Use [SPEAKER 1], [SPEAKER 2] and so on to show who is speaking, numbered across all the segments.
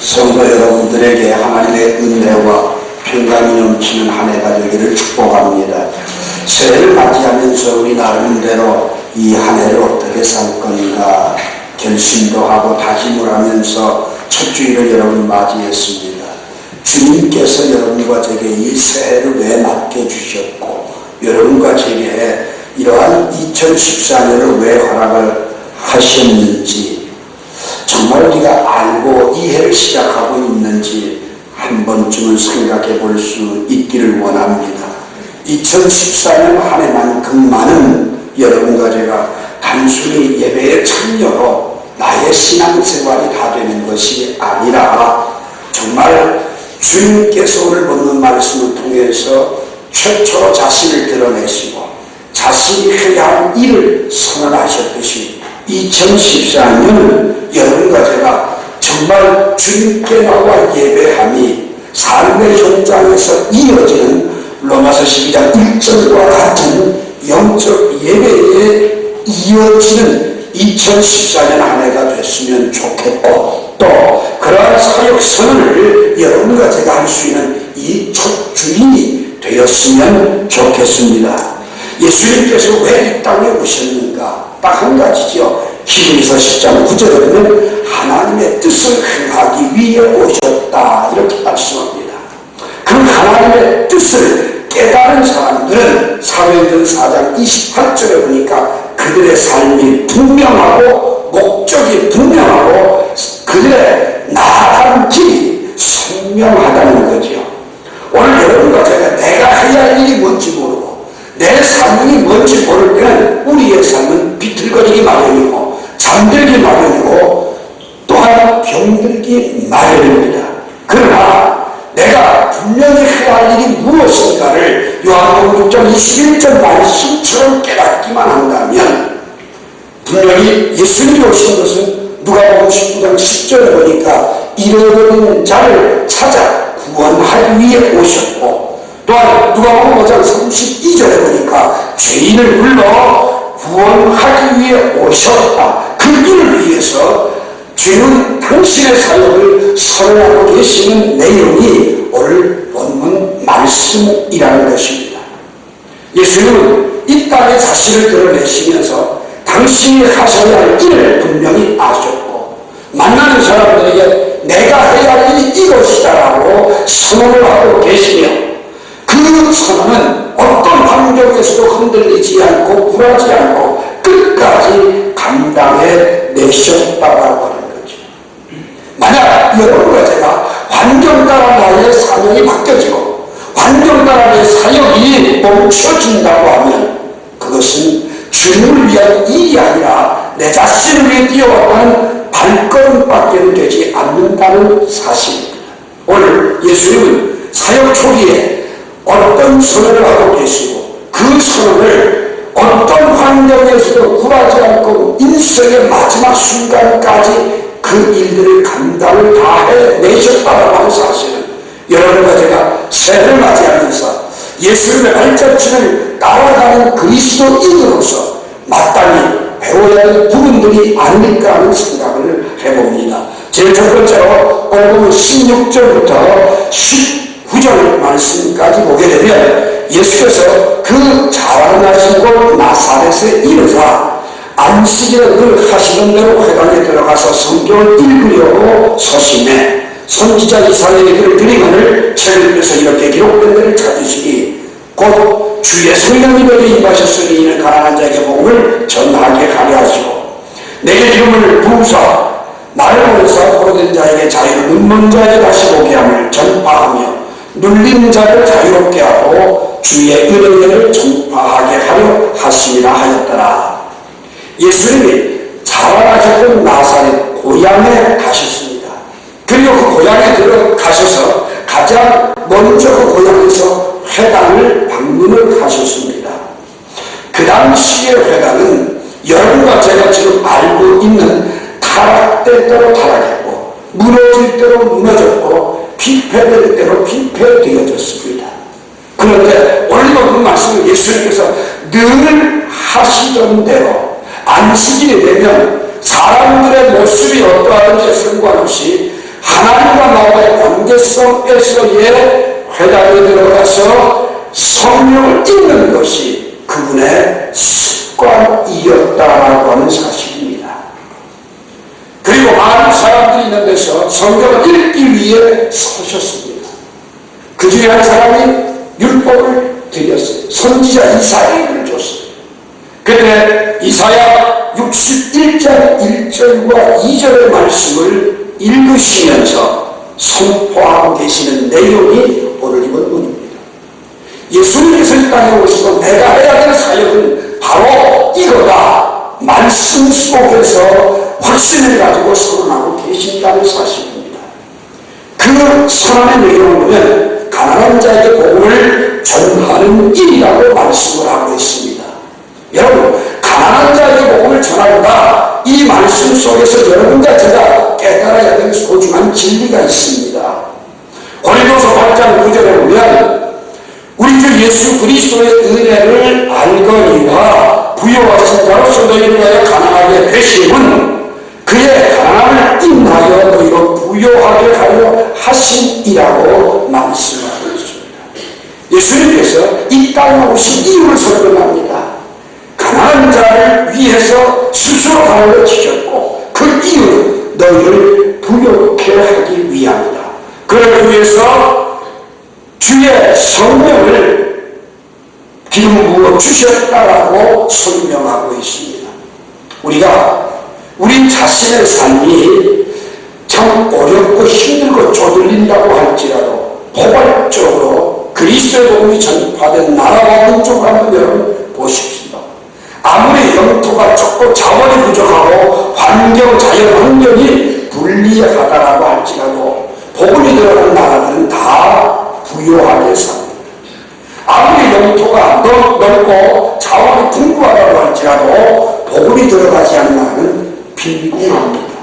[SPEAKER 1] 성도 여러분들에게 하나님의 은혜와 평강이 넘치는 한 해가 되기를 축복합니다. 새해를 맞이하면서 우리 나름대로 이 한 해를 어떻게 살 건가 결심도 하고 다짐을 하면서 첫 주일을 여러분 맞이했습니다. 주님께서 여러분과 제게 이 새해를 왜 맡겨주셨고 여러분과 제게 이러한 2014년을 왜 허락을 하셨는지 정말 우리가 알고 이해를 시작하고 있는지 한 번쯤은 생각해 볼 수 있기를 원합니다. 2014년 한 해만큼만은 여러분과 제가 단순히 예배의 참여로 나의 신앙생활이 다 되는 것이 아니라 정말 주님께서 오늘 본문 말씀을 통해서 최초로 자신을 드러내시고 자신이 해야 할 일을 선언하셨듯이 2014년 여러분과 제가 정말 주님께 나와 예배함이 삶의 현장에서 이어지는 로마서 12장 1절과 같은 영적 예배에 이어지는 2014년 한 해가 됐으면 좋겠고 또 그러한 사역 선언을 여러분과 제가 할 수 있는 이 첫 주인이 되었으면 좋겠습니다. 예수님께서 왜 이 땅에 오셨는가? 딱 한 가지죠. 히브리서 10장 9절에 보면 하나님의 뜻을 행하기 위해 오셨다 이렇게 말씀합니다. 그 하나님의 뜻을 깨달은 사람들은 사도행전 4장 28절에 보니까 그들의 삶이 분명하고 목적이 분명하고 그들의 나아가는 길이 선명하다는 거죠. 오늘 여러분과 제가 내가 해야 할 일이 뭔지 모르고 내 삶이 뭔지 모를 때는 우리의 삶은 비틀거리기 마련이고 잠들기 마련이고 또한 병들기 마련입니다. 그러나 내가 분명히 해야 할 일이 무엇인가를 요한복음 6장 21절 말씀처럼 깨닫기만 한다면 분명히 예수님이 오신 것은 누가복음 19장 10절에 보니까 잃어버린 자를 찾아 구원하기 위해 오셨고 또한 누가복음 5장 32절에 보니까 죄인을 불러 구원하기 위해 오셨다. 그 일을 위해서 주는 당신의 사역을 선언하고 계시는 내용이 오늘 본문 말씀이라는 것입니다. 예수님은 이 땅에 자신을 드러내시면서 당신이 하셔야 할 일을 분명히 아셨고 만나는 사람들에게 내가 해야 할 일이 이것이다라고 선언을 하고 계시며 그 선언은 어떤 환경에서도 흔들리지 않고 굴하지 않고 끝까지 감당해 내셨다라고 하는 거죠. 만약 여러분과 제가 환경 따라 나의 사명이 바뀌어지고 환경 따라 내 사역이 멈춰진다고 하면 그것은 주님을 위한 일이 아니라 내 자신을 위해 뛰어왔다는 발걸음밖에 되지 않는다는 사실입니다. 오늘 예수님은 사역 초기에 어떤 선언을 하고 계시고 그 선언을 어떤 환경에서도 굴하지 않고 인생의 마지막 순간까지 그 일들을 감당을 다 해내셨다고 하는 사실은 여러분과 제가 새해를 맞이하면서 예수님의 발자취를 따라가는 그리스도인으로서 마땅히 배워야 할 부분들이 아닐까 하는 생각을 해봅니다. 제일 첫 번째로 오늘 보면 16절부터 19절 말씀까지 보게 되면 예수께서 그 자라나신 곳 나사렛에 이르사 안식일에 늘 하시던 대로 회당에 들어가서 성경을 읽으려고 서심해 선지자 이사야의 글을 드리거늘 책에서 이렇게 기록된 데를 찾으시니 곧 주의 성령이 너에게 임하셨으니 이는 가난한 자에게 복음을 전하게 하려 하시고 내게 기름을 부으사 나를 보내사 포로된 자에게 자유를 눈먼 자에게 다시 보게 함을 전파하며 눌린 자를 자유롭게 하고 주의 은혜를 전파하게 하려 하심이라 하였더라. 예수님이 자라나셨던 나사렛 고향에 가셨습니다. 그리고 그 고향에 들어가셔서 가장 먼저 그 고향에서 회당을 방문을 하셨습니다. 그 당시의 회당은 여러분과 제가 지금 알고 있는 타락될 대로 타락했고 무너질 대로 무너졌고 피폐될 대로 피폐되어졌습니다. 그런데 오늘 본문 말씀은 예수님께서 늘 하시던 대로 안식일이 되면 사람들의 모습이 어떠하든지 상관없이 하나님과 문제성에서의 회당에 들어가서 성경을 읽는 것이 그분의 습관이었다라고 하는 사실입니다. 그리고 많은 사람들이 있는 데서 성경을 읽기 위해 서셨습니다. 그 중에 한 사람이 율법을 드렸어요. 선지자 이사야를 줬어요. 그때 이사야 61장 1절과 2절의 말씀을 읽으시면서 선포하고 계시는 내용이 오늘 이번 문입니다. 예수님께서 이 땅에 오시고 내가 해야 될 사역은 바로 이거다. 말씀 속에서 확신을 가지고 선언하고 계신다는 사실입니다. 그 선언의 내용을 보면 가난한 자에게 복음을 전하는 일이라고 말씀을 하고 있습니다. 여러분, 가난한 자에게 복음을 전하다, 이 말씀 속에서 여러분과 제가 깨달아야 될 소중한 진리가 있습니다. 고린도서 8장 9절에 보면 우리 주 예수 그리스도의 은혜를 알거니와 부요하신 자로서 너희를 위하여 가난하게 되심은 그의 가난함을 인하여 너희로 부요하게 하려 하심이라고 말씀하고 있습니다. 예수님께서 이 땅에 오신 이유를 설명합니다. 가난한 자를 위해서 스스로 가난을 지셨고 그 이유는 너희를 부요케 하기 위함이다. 그를 위해서 주의 성령을 기름 부어 주셨다라고 설명하고 있습니다. 우리 자신의 삶이 참 어렵고 힘들고 쪼들린다고 할지라도 포괄적으로 그리스도의 복음이 전파된 나라와 민족을 한번 여러분 보십시오. 아무리 영토가 좁고 자원이 부족하고 자연 환경이 불리하다라고 할지라도 복음이 들어간 나라들은 다 부요하게 삽니다. 아무리 영토가 넓고 자원이 풍부하다고 할지라도 복음이 들어가지 않는 나라는 빈궁합니다.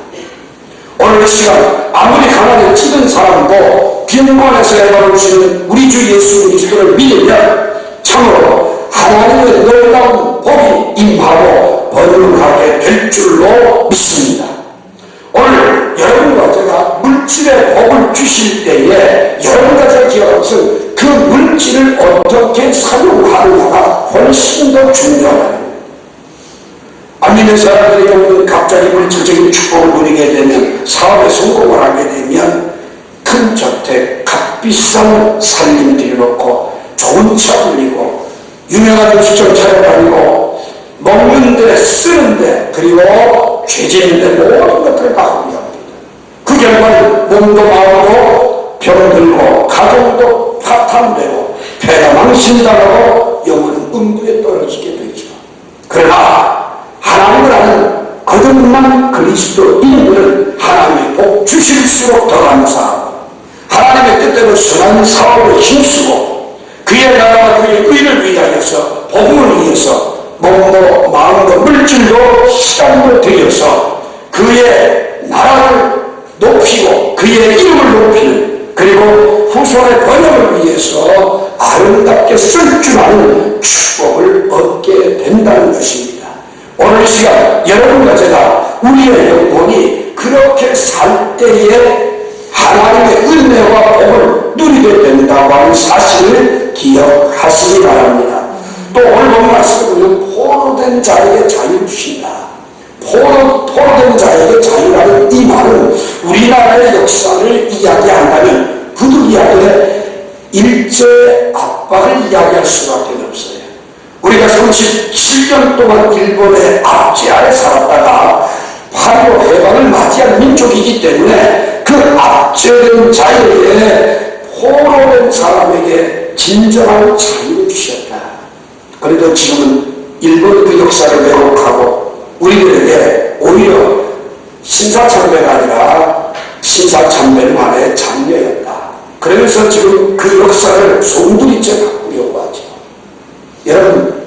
[SPEAKER 1] 오늘 이 시간 아무리 가난에 찌든 사람도 빈곤에서 해방주시는 우리 주 예수 그리스도를 믿으면 참으로 하나님의 놀라운 복이 임하고 번영하게 될 줄로 믿습니다. 오늘 여러분과 제가 물질의 복을 주실 때에 여러분과 제가 기억할 것은 그 물질을 어떻게 사용하느냐가 훨씬 더 중요하다. 안 믿는 사람들의 경우는 갑자기 물질적인 축복을 누리게 되면, 사업에 성공을 하게 되면 큰 저택, 값비싼 살림 들여놓고 좋은 차 돌리고 유명한 음식점 차려다니고 먹는데 쓰는데 그리고 죄짓는데 모든 것들을 다 허비합니다. 그 결과는 몸도 마음도 병들고 가정도 파탄되고 폐가 망신당하고 영혼은 음부에 떨어지게 되죠. 그러나 하나님을 아는 거듭난 그리스도인들은 하나님의 복 주실수록 더 감사하고 하나님의 뜻대로 선한 사업을 힘쓰고 그의 나라와 그의 의를 위하여서 복음을 위해서 몸도 마음도 물질도 시간도 들여서 그의 나라를 높이고 그의 이름을 높이는, 그리고 후손의 번영을 위해서 아름답게 쓸 줄 아는 축복을 얻게 된다는 것입니다. 오늘 이 시간 여러분과 제가 우리의 영혼이 그렇게 살 때에 하나님의 은혜와 복을 누리게 된다고 하는 사실을 기억하시기 바랍니다. 또 오늘 본 말씀을 보면 포로된 자에게 자유를 주신다. 포로된 자에게 자유라는 이 말은 우리나라의 역사를 이야기한다면 부득이하게 일제 압박을 이야기할 수밖에 없어요. 우리가 37년 동안 일본의 압제 아래 살았다가 8.15 해방을 맞이한 민족이기 때문에 그 압제된 자유에 포로된 사람에게 진정한 자유를 주셨다. 그래도 지금은 일본 그 역사를 왜곡하고 우리들에게 오히려 신사참배가 아니라 신사참배만의 장려였다. 그러면서 지금 그 역사를 송두리째 바꾸려고 하죠. 여러분,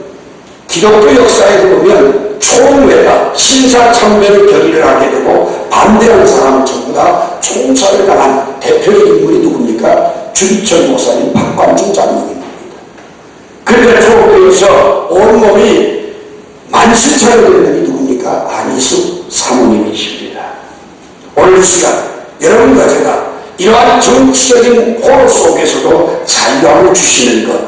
[SPEAKER 1] 기독교 역사에 보면 총회가 신사참배를 결의를 하게 되고 반대하는 사람은 전부 다 총살을 당한 대표적인 인물이 누굽니까? 주기철 목사님, 박관중 장로님입니다. 그런데 조국에서 온몸이 만신창이 되는 분이 누굽니까? 안희숙 사모님이십니다. 오늘 시간 여러분과 제가 이러한 정치적인 호로 속에서도 자유함을 주시는 것,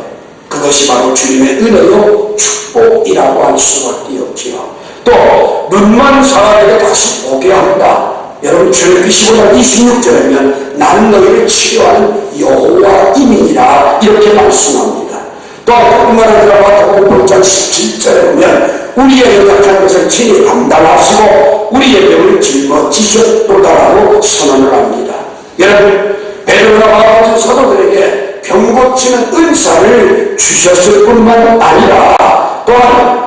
[SPEAKER 1] 그것이 바로 주님의 은혜요 축복이라고 할 수밖에 없지요. 또 눈만 사람에게 다시 보게 한다. 여러분 출애굽기 15장 26절에면 나는 너희를 치료하는 여호와임이니라 이렇게 말씀합니다. 또 뿐만 아니라 마태복음 5장 17절에 보면 우리의 연약한 것을 친히 감당하시고 우리의 병을 짊어지셨도다라고 선언을 합니다. 여러분 베드로나 바울 같은 사도들에게 병 고치는 은사를 주셨을 뿐만 아니라 또한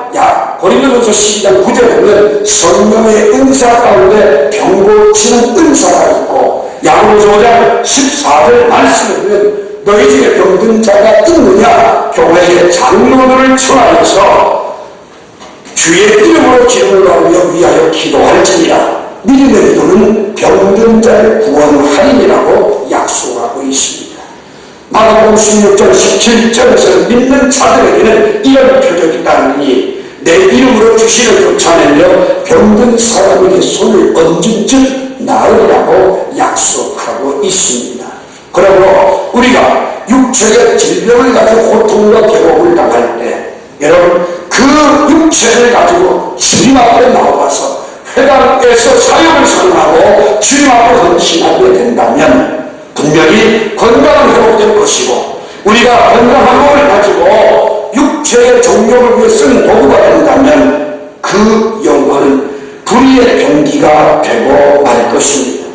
[SPEAKER 1] 고린도전서 12장 9절에 보면 성령의 은사 가운데 병 고치는 은사가 있고 야고보서 5장 14절 말씀에 보면 너희 중에 병든 자가 있느냐 교회의 장로들을 청하여서 주의 이름으로 기름을 받으며 위하여 기도할지니라 믿음의 기도는 병든 자를 구원하리라고 약속하고 있습니다. 마가복음 16장 17절에서 믿는 자들에게는 이런 표적이 따르니 내 이름으로 주시를 쫓아내며 병든 사람에게 손을 얹은 즉 나으리라고 약속하고 있습니다. 그러므로 우리가 육체의 질병을 가지고 고통과 괴로움을 당할 때 여러분 그 육체를 가지고 주님 앞에 나와서 회당에서 사역을 선언하고 주님 앞에 헌신하게 된다면 분명히 건강은 회복될 것이고 우리가 건강한 몸을 가지고 육체의 종교를 위해 쓴 도구가 된다면 그 영혼은 불의의 병기가 되고 말 것입니다.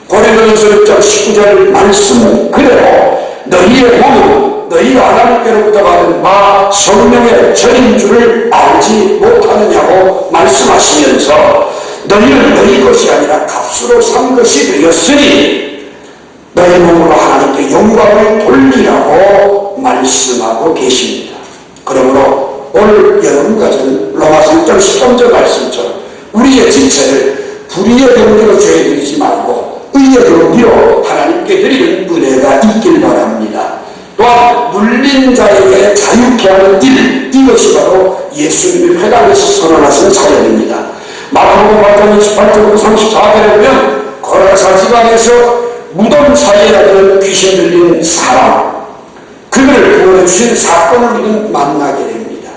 [SPEAKER 1] 고린도전서 6장 19절 말씀은 그대로 너희의 몸은 너희가 하나님께로부터 받은 바 성령의 전인 줄을 알지 못하느냐고 말씀하시면서 너희는 너희 것이 아니라 값으로 산 것이 되었으니 너희 몸으로 하나님께 영광을 돌리라고 말씀하고 계십니다. 그러므로 오늘 여러분과 저는 로마서 6장 13절 말씀처럼 우리의 지체를 불의의 병기로 죄드리지 말고 의의 병기로 하나님께 드리는 은혜가 있길 바랍니다. 또한 눌린 자에게 자유케 하는 일, 이것이 바로 예수님이 회당에서 선언하신 사역입니다. 마태복음 8장 28절부터 34절에 보면 고라사 지방에서 무덤 사이에 나는 귀신 들린 사람, 그들을 구원해 주신 사건을 우리는 만나게 됩니다.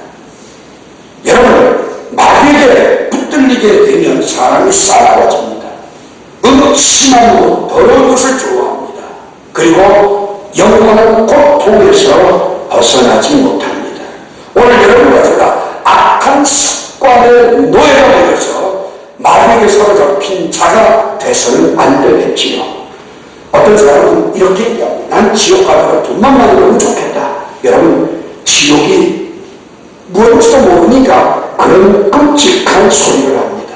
[SPEAKER 1] 여러분 마귀에게 붙들리게 되면 사람이 싸가워집니다. 심한 것, 더러운 것을 좋아합니다. 그리고 영원한 고통에서 벗어나지 못합니다. 오늘 여러분과 제가 악한 습관의 노예가 되어서 마귀에게 사로잡힌 자가 돼서는 안 되겠지요. 어떤 사람은 이렇게 얘기합니다. 난 지옥 가다가 돈만 많으면 좋겠다. 여러분 지옥이 무엇인지도 모르니까 그런 끔찍한 소리를 합니다.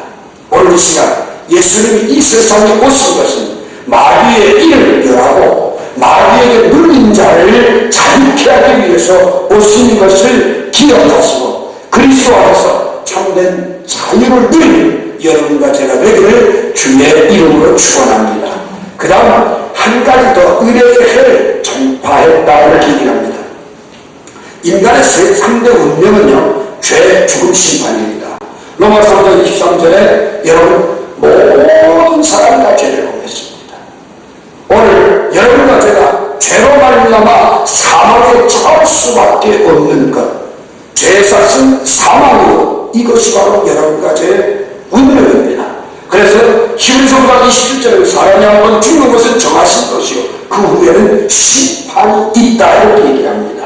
[SPEAKER 1] 오늘 이 시간 예수님이 이 세상에 오신 것은 마귀의 일을 멸하고 마귀에게 눌린 자를 자유케 하기 위해서 오신 것을 기억하시고 그리스도 안에서 참된 자유를 누리는 여러분과 제가 되기를 주의 이름으로 축원합니다. 그 다음 한 가지 더 은혜의 해를 전파했다 이렇게 얘기합니다. 인간의 3대 운명은요 죄, 죽음, 심판입니다. 로마서 3장 23절에 여러분 모든 사람이 다 죄를 범했습니다. 오늘 여러분과 제가 죄로 말미암아 사망에 처할 수밖에 없는 것, 죄의 삭은 사망이고 이것이 바로 여러분과 제 운명입니다. 그래서 히브리서 5장 27절에 사람이 한번 죽는 것은 정하신 것이요 그 후에는 심판이 있다 이렇게 얘기합니다.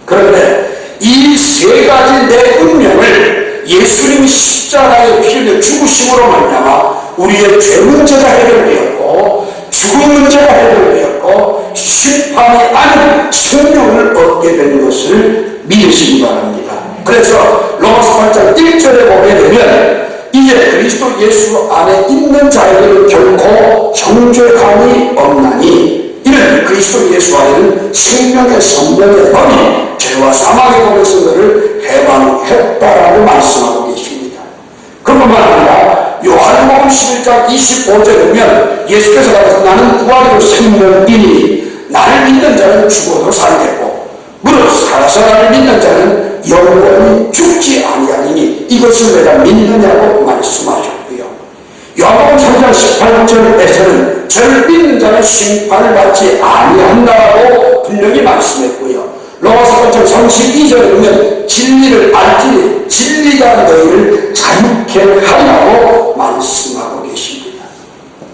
[SPEAKER 1] 그런데 이 세 가지 내 운명을 예수님이 십자가에 피 흘려 죽으심으로 말미암아 우리의 죄 문제가 해결되었고 죽음 문제가 해결되었고 심판이 아닌 생명을 얻게 된 것을 믿으시기 바랍니다. 그래서 로마서 8장 1절에 보게 되면 이제 그리스도 예수 안에 있는 자에게는 결코 정죄감이 없나니 이는 그리스도 예수 안에는 생명의 성령의 법이 죄와 사망의 법에서 너를 해방했다라고 말씀하고 계십니다. 그뿐만 아니라 요한복음 11장 25절에 보면 예수께서 가서 나는 부활이요 생명이니 나를 믿는 자는 죽어도 살겠고 무릇 살아서 나를 믿는 자는 영원히 죽지 아니하리니 이것을 내가 믿느냐고 말씀하셨고요. 요한복음 3장 18절에서는 저를 믿는 자는 대한 심판을 받지 아니한다고 분명히 말씀했고요. 로마서 8장 32절에 보면 진리를 알지 진리가 너희를 자유케 하라고 말씀하고 계십니다.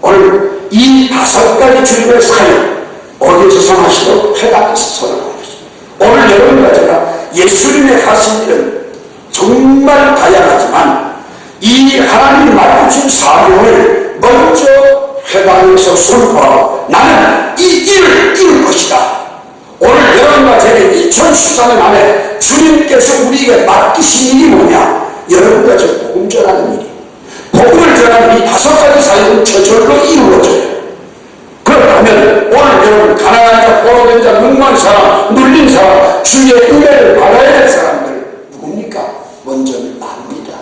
[SPEAKER 1] 오늘 이 5가지 주님의 사역 어디서 선하시고 회당에서 선하고 계십니다. 오늘 여러분과 제가 예수님의 하신 일은 정말 다양하지만 이 하나님이 맡겨준 사명을 먼저 회당에서 선포하고 나는 이 일을 이룰 것이다. 오늘 여러분과 제게 2014년 안에 주님께서 우리에게 맡기신 일이 뭐냐? 여러분과 저 복음 전하는 일이, 복음을 전하는 이 5가지 사역은 저절로 이루어져요. 그렇다면 오늘 여러분 가난한 자, 포로된 자, 능한 사람, 눌린 사람, 주의 은혜를 받아야 될 사람들 누굽니까? 먼저는 납니다.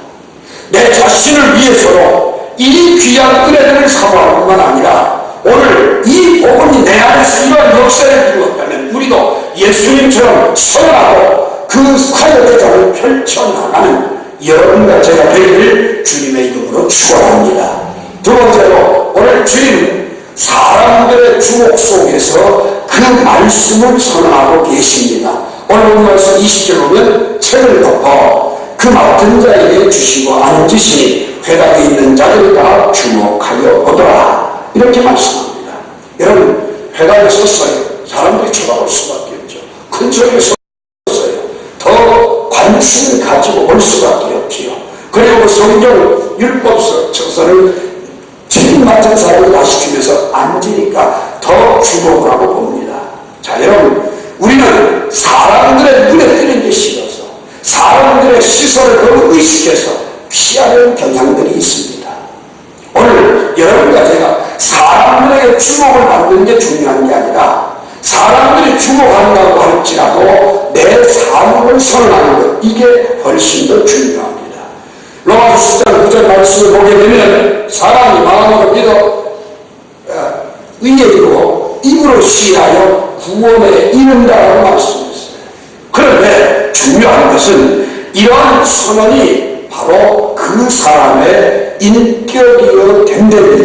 [SPEAKER 1] 내 자신을 위해서로 이 귀한 은혜들을 사모할 뿐만 아니라 오늘 이 복음이 내 안에서 이러한 역사를 이루었다면 우리도 예수님처럼 선하고 그 사역의 장을 펼쳐나가는 여러분과 제가 되기를 주님의 이름으로 축원합니다. 두 번째로 오늘 주님은 사람들의 주목 속에서 그 말씀을 선언하고 계십니다. 오늘 말씀 20절 보면 책을 덮어 그 맡은 자에게 주시고 앉으시니 회당에 있는 자들이 다 주목하여 오더라. 이렇게 말씀합니다. 여러분 회당에 섰어요. 사람들이 쳐다볼 수밖에 없죠. 큰 소리에 섰어요. 더 관심을 가지고 볼 수밖에 없지요. 그리고 성경 율법 책서를 책임 맡은 사람을 다시 주면서 앉으니까 더 주목을 하고 봅니다. 자 여러분 우리는 사람들의 눈에 띄는 게 싫어서 사람들의 시선을 너무 의식해서 피하는 경향들이 있습니다. 오늘 여러분과 제가 사람들에게 주목을 받는 게 중요한 게 아니라 사람들이 주목한다고 할지라도 내 삶을 선언하는 것, 이게 훨씬 더 중요합니다. 로마서 10장 9절 말씀을 보게 되면 사람이 마음으로 믿어 의에 이르고 입으로 시인하여 구원에 이른다라고 말씀했어요. 그런데 중요한 것은 이러한 선언이 바로 그 사람의 인격이어 된다는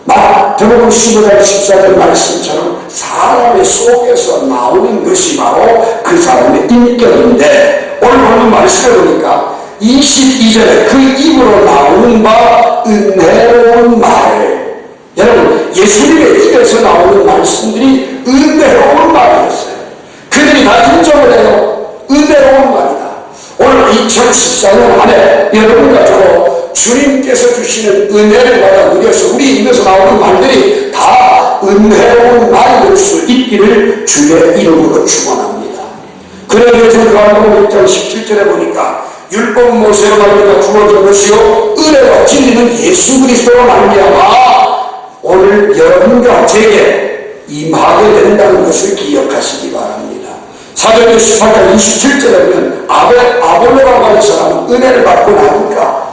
[SPEAKER 1] 마태복음 15장 14절 말씀처럼 사람의 속에서 나오는 것이 바로 그 사람의 인격인데 오늘 보는 말씀을 보니까 22절에 그 입으로 나오는 바 은혜로운 말, 여러분 예수님의 입에서 나오는 말씀들이 은혜로운 말이었어요. 그들이 다 인정을 해요. 은혜로운 말이다. 오늘 2014년 안에 여러분과 저도 주님께서 주시는 은혜를 받아 누려서 우리 입에서 나오는 말들이 다 은혜로운 말이 될 수 있기를 주의 이름으로 축원합니다. 그러기 위해서 요한복음 1장 17절에 보니까 율법은 모세로 말미암아 주어진 것이요 은혜와 진리는 예수 그리스도로 말미암아 오늘 여러분과 제게 임하게 된다는 것을 기억하시기 바랍니다. 사도행전 18장 27절에 보면 아볼로라고 하는 사람은 은혜를 받고 나니까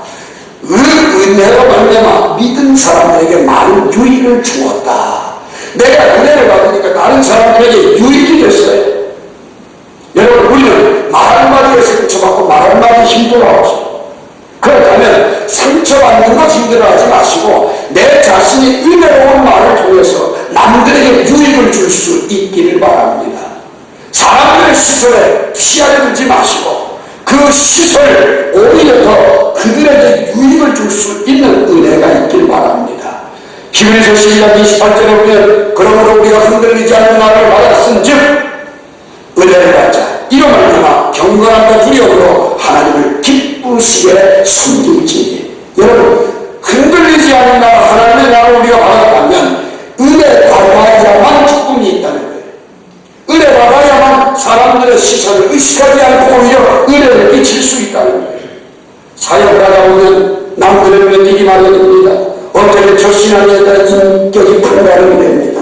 [SPEAKER 1] 그 은혜로 말미암아 믿은 사람들에게 많은 유익을 주었다. 내가 은혜를 받으니까 다른 사람들에게 유익이 됐어요. 여러분 우리는 말 한마디에 상처받고 말 한마디에 힘들어하죠. 그렇다면 상처받는 것 힘들어하지 마시고 내 자신이 은혜로운 말을 통해서 남들에게 유익을 줄 수 있기를 바랍니다. 사람들의 시선에 피하려 들지 마시고 그 시선을 오히려 더 그들에게 유익을 줄 수 있는 은혜가 있길 바랍니다. 히브리서 12장 28절에 보면 그러므로 우리가 흔들리지 않는 말을 받았은 즉 은혜를 받자 이로 말미암아 경건함과 두려움으로 하나님을 기쁘시게 섬길지니. 여러분 흔들리지 않는 나라 하나님의 나라를 우리가 받았다면 은혜 받아야만 기쁨이 있다는 거예요. 은혜 받아야만 사람들의 시선을 의식하지 않고 오히려 은혜를 끼칠 수 있다는 거예요. 사역을 하다 보면 남들의 눈에 띄기 마련입니다. 어쩌면 저 신앙에 따라 인격이 판가름이 됩니다.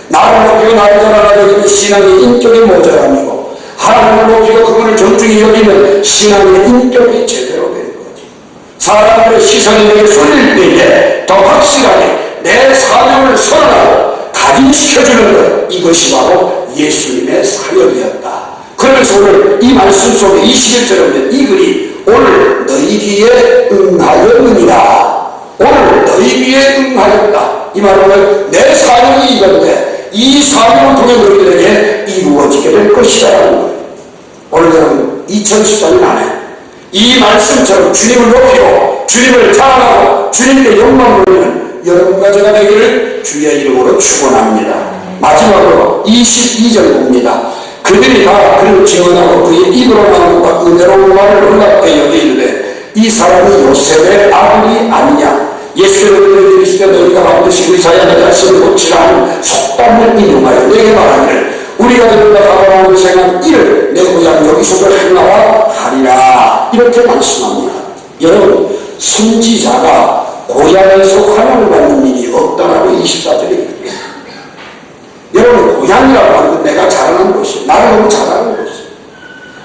[SPEAKER 1] 나를 높이고 나를 전하라 여기는 신앙의 인격이 모자람이고 하나님을 높이고 그분을 존중히 여기는 신앙의 인격이 제대로 되는 거죠. 사람들의 시선이 내게 쏠릴 때에 더 확실하게 내 사명을 선언하고 각인시켜주는 것, 이것이 바로 예수님의 사역이었다. 그러면서 오늘 이 말씀 속에 21절에 보면 이 글이 오늘 너희 귀에 응하였느니라. 오늘 너희 귀에 응하였다. 이 말은 내 사명이 이건데 이 사명을 통해 너희들에게 이루어지게 될 것이라는 거예요. 오늘 여러분 2014년 안에 이 말씀처럼 주님을 높이고 주님을 자랑하고 주님께 영광을 돌리는 여러분과 제가 되기를 주의 이름으로 축원합니다. 마지막으로 22절 봅니다. 그들이 다 그를 증언하고 그의 입으로 나온 것과 은혜로운 말을 놀랍게 여기는데 이 사람이 요셉의 아들이 아니냐. 예수를 이르시되 너희가 반드시 의사야 내 자신을 고치라 하는 속담을 인용하여 내게 말하기를 우리가 들은가 가버나움을 생한 이를 내 고향 여기서도 행하라 하리라. 이렇게 말씀합니다. 여러분 선지자가 고향에서 환영을 받는 일이 없다라고 24절에 얘기해요. 여러분 고향이라고 하는 건 내가 자라는 곳이 나를 너무 잘하는 곳이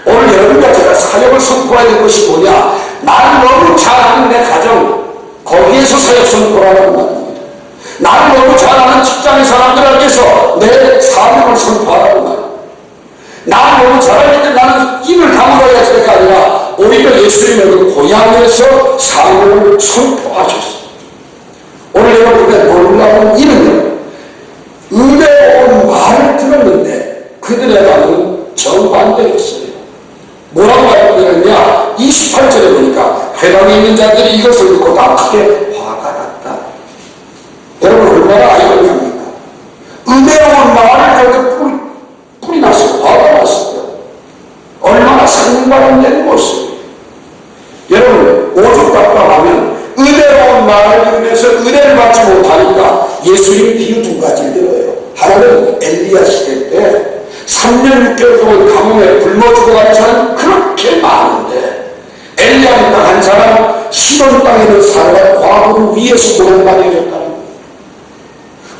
[SPEAKER 1] 오늘 여러분과 제가 사역을 선포해야 될 것이 뭐냐. 나를 너무 잘하는 내 가정 거기에서 사역 선포하라는 말입니다. 나를 너무 잘하는 직장의 사람들에게서 내 사명을 선포하라는 말입니다. 나를 너무 잘하기 때문에 나는 입을 다물어야 할 때가 아니라 오히려 예수님의 그 고향에서 사명을 선포하셨습니다. 오늘 여러분의 놀라운 일은요. 은혜로운 말을 들었는데 그들의 반응은 정반대였어요. 뭐라고 말했느냐. 28절에 보니까 회당에 있는 자들이 이것을 듣고 다 크게 화가 났다. 여러분 얼마나 아이러니합니까? 은혜로운 말을 듣고 뿔이 났어요. 화가 났어요. 얼마나 상반된 모습이에요. 여러분 오죽답답하면 은혜로운 말을 들으면서 은혜를 받지 못하니까 예수님 비유 두 가지를 들어요. 하나는 엘리야 시대 때 3년 6개월 동안 감옥에 굶어 죽어가는 사람 그렇게 많은데 엘리야는 딱 한 사람 시돈 땅에는 살아가 과부를 위에서 고난받아줬다는 거예요.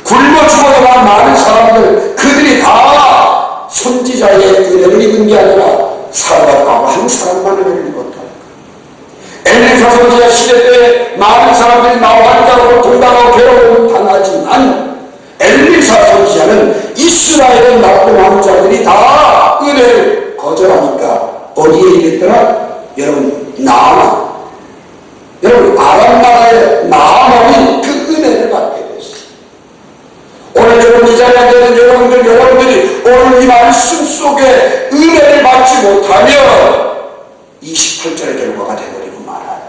[SPEAKER 1] 굶어 죽어가는 많은 사람들 그들이 다 선지자의 은혜를 입은 게 아니라 살아가고 한 사람만 은혜를 입었다. 엘리사 선지자 시대 때 많은 사람들이 나와 환자로 동당하고 괴로움을 당하지만 엘리사 선지자는 이스라엘의 나쁜 왕자들이 다 은혜를 거절하니까 어디에 있겠더라? 여러분 나아만 여러분 아람 나라의 나아만이 그 은혜를 받게 됐어요. 오늘 여러분 이 자리에 계신 여러분들이 오늘 이 말씀 속에 은혜를 받지 못하면 28절의 결과가 되어버리고 말아요.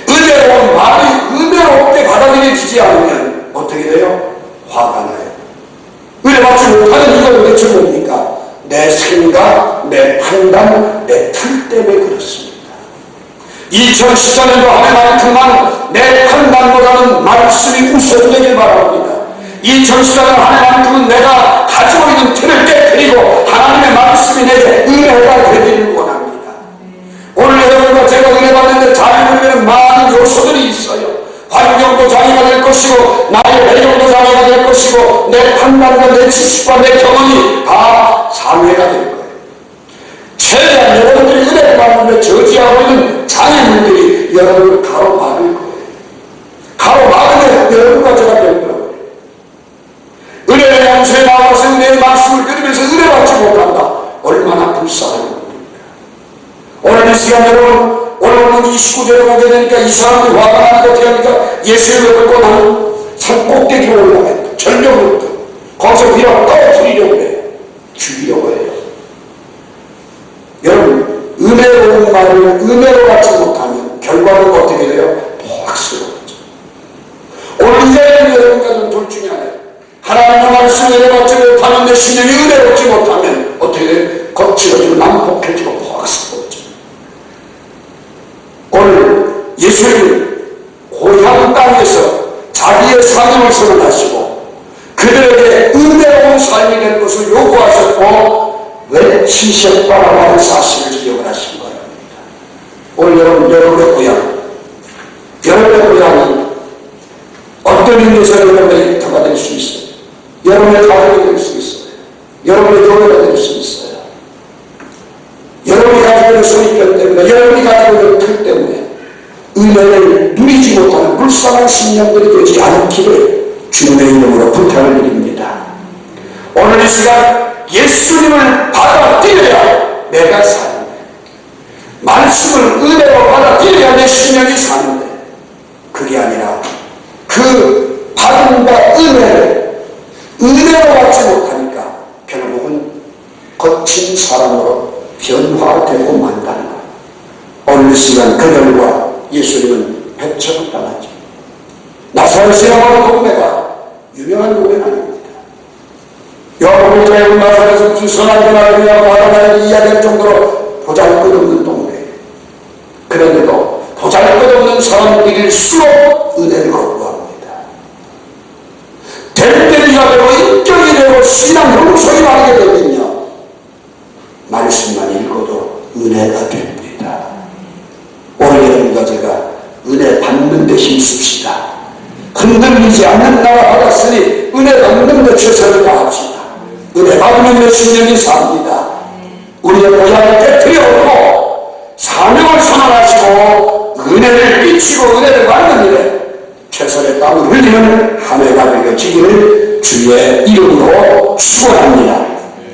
[SPEAKER 1] 은혜로운 말이 은혜롭게 받아들여지지 않으면 어떻게 돼요? 화가 나요. 은혜 받지 못하는 이유가 도대체 뭡니까? 내 생각, 내 판단, 내 틀 때문에 그렇습니다. 2014년도 한 해만큼만 내 판단보다는 말씀이 우선되길 바랍니다. 2014년 한 해만큼은 내가 가지고 있는 틀을 깨뜨리고 하나님의 말씀이 내게 은혜가 되기를 원합니다. 오늘 여러분과 제가 은혜 받는데 장애가 되는 많은 요소들이 있어요. 환경도 장애가 될 것이고 나의 배경도 장애가 될 것이고 내 판단과 내 지식과 내 경험이 다 장애가 될 거예요. 최대한 여러분들이 은혜를 받는데 저지하고 있는 장애물들이 여러분을 가로막을 거예요. 가로막으면 여러분과 제가 될 거예요. 은혜의 양수에 나와서 은혜의 말씀을 들으면서 은혜 받지 못한다. 얼마나 불쌍한 겁니까? 오늘 이 시간 여러분 오늘 29절에 보게 되니까 이 사람들이 화가 나니까 어떻게 합니까? 예수님을 끌고 나는 산 꼭대기로 올라가요. 절벽으로부터 거기서 위로 떨어뜨리려고 해요. 죽이려고 해요. 여러분 은혜로운 말을 은혜로 받지 못하면 결과는 어떻게 돼요? 포악스러워져. 오늘 이 자리에 여러분과 좀 둘 중에 하나예요. 하나님의 말씀을 은혜 받지 못하면 내 신령이 은혜롭지 못하면 어떻게 돼요? 거칠어지고 난폭해지고 포악스러워져. 오늘 예수님 고향 땅에서 자기의 사명을 선언하시고 그들에게 은혜로운 삶이 될 것을 요구하셨고 왜 시시했다라고 하는 사실을 기억을 하신 겁니다. 오늘 여러분의 고향 여러분의 고향이 어떤 의미에서 여러분의 일터가 될 수 있어요. 여러분의 가족이 될 수 있어요. 여러분의 교회가 될 수 있어요. 여러분이 가지고 있는 선입견 때문에 여러분이 가지고 있는 틀 때문에 은혜를 누리지 못하는 불쌍한 신령들이 되지 않기를 주님의 이름으로 부탁을 드립니다. 오늘 이 시간 예수님을 받아들여야 내가 사는데 말씀을 은혜로 받아들여야 내 신령이 사는데 그게 아니라 그 사랑과 은혜로 받지 못하니까 결국은 거친 사랑으로 변화되고 만다는 것. 어느 시간 그 결과 예수님은 배척을 당하죠. 나사렛의 영화로 동네가 유명한 노래는 아닙니다. 여러분을 통해 나사렛에서 무슨 선한 변화를 바라나를 이야기할 정도로 보잘것없는 동네예요. 그런데도 보잘것없는 사람들일수록 은혜를 거부합니다. 될 때가 되고 인격이 되고 신앙 형성이 나게 되면요, 말씀만 읽어도 은혜가 됩니다. 오늘 여러분과 제가 은혜 받는 데 힘씁시다. 흔들리지 않는 나라 받았으니 은혜 받는 데 최선을 다합시다. 은혜 받는 데 신령히 삽니다. 우리의 고향을 깨뜨려오고 사명을 선언하시고 은혜를 끼치고 은혜를 받는 일에 최선의 땀을 흘리는 한 해가 되어지기를 주의 이름으로 축원합니다.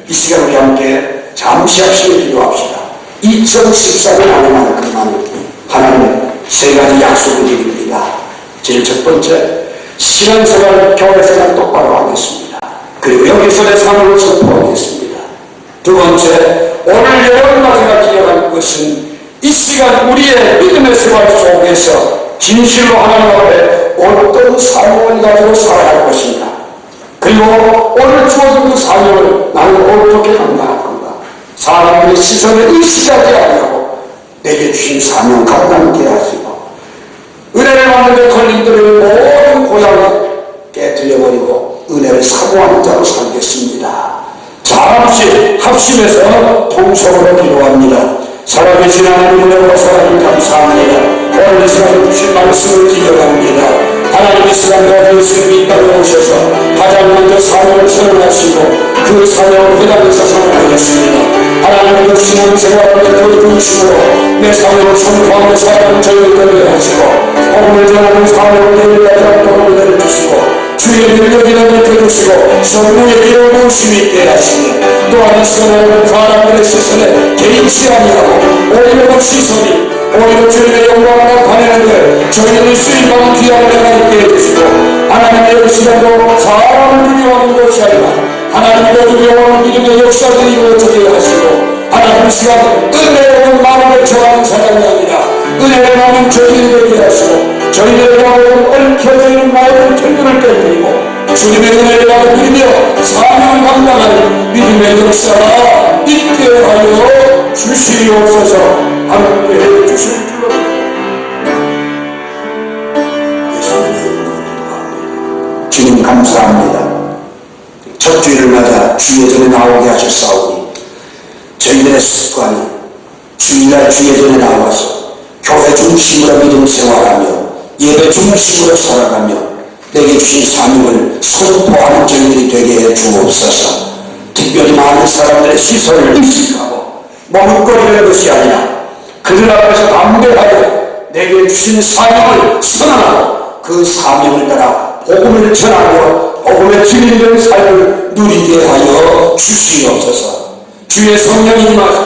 [SPEAKER 1] 이 시간 우리 함께 잠시 합심에 기도합시다. 2014년 안에만큼만 하나님 세 가지 약속을 드립니다. 제일 첫 번째, 신앙생활, 교회생활 똑바로 하겠습니다. 그리고 여기서 내 삶을 선포하겠습니다. 두 번째, 오늘 여러분과 제가 기억할 것은 이 시간 우리의 믿음의 생활 속에서 진실로 하나님 앞에 어떤 사명을 가지고 살아야 할 것인가, 그리고 오늘 주어진 그 사명을 나는 어떻게 감당할 건가. 사람들의 시선을 의식하지 아니하고 내게 주신 사명 감당케 하시고, 은혜를 받는 데 걸림들의 모든 고향을 깨뜨려버리고 은혜를 사모하는 자로 살겠습니다. 잠시 합심해서 통성으로 기도합니다. 살아계신 하나님 은혜로 사랑을 감사합니다. 오늘 이 시간 주신 말씀을 기억합니다. 하나님 이 시간과 예수님이 땅에 오셔서 가장 먼저 사명을 선언하시고 그 사명을 회당에서 선언하였습니다. 하나님 그 신앙생활을 그 중심으로 내 사명을 선포하며 살아가는 저희를 되게 하시고, 복음을 전하는 사명을 내일까지 않도록 은혜를 주시고, 주의 능력이라도 펴주시고 성령의 기름 부으심이 있게 하시니, 또한 이 시간에 사람들의 시선에 개의치 아니하고 오히려 그 시선이 오히려 주님의 영광을 나타내는데 저희들이 수임하는 귀한 은혜가 있게 해주시고, 하나님의 시간도 사람을 두려워하는 것이 아니라 하나님의 두려워하는 믿음의 역사들이 이루어지게 하시고, 하나님 시간 은혜로운 마음을 전하는 사람이 아니라 은혜를 나는 저희를 되게 하시고, 저희들의 마음은 얽혀져 있는 마음의 틀들을 깨뜨리고 주님의 은혜를 받아들이며 사명을 감당하는 믿음의 역사가 있게 하여 주시옵소서. 함께 해주실 줄로 예수님의 이름으로 기도합니다. 주님 감사합니다. 첫 주일을 맞아 주예전에 나오게 하셨사오니 저희들의 습관이 주일날 주예전에 나와서 교회 중심으로 믿음 생활하며 예배 중심으로 살아가며 내게 주신 사명을 선포하는 저희들이 되게 해 주옵소서. 특별히 많은 사람들의 시선을 의식하고 머뭇거리는 것이 아니라 그들 앞에서 담대하게 내게 주신 사명을 선언하고 그 사명을 따라 복음을 전하며 복음의 주인된 삶을 누리게 하여 주시옵소서. 주의 성령이 임하셔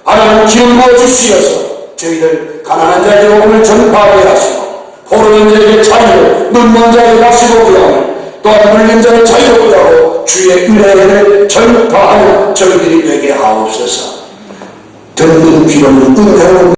[SPEAKER 1] 하나님 기름 부어 주시어서 저희들 가난한 자에게 복음을 전파하게 하시고, 포로된 자에게 자유를, 눈먼 자에게 다시 보게 하고, 또한 물린 자를 자유롭게 하고 주의 은혜를 전파하는 저희들이 되게 하옵소서. 듣는 귀로는 은혜로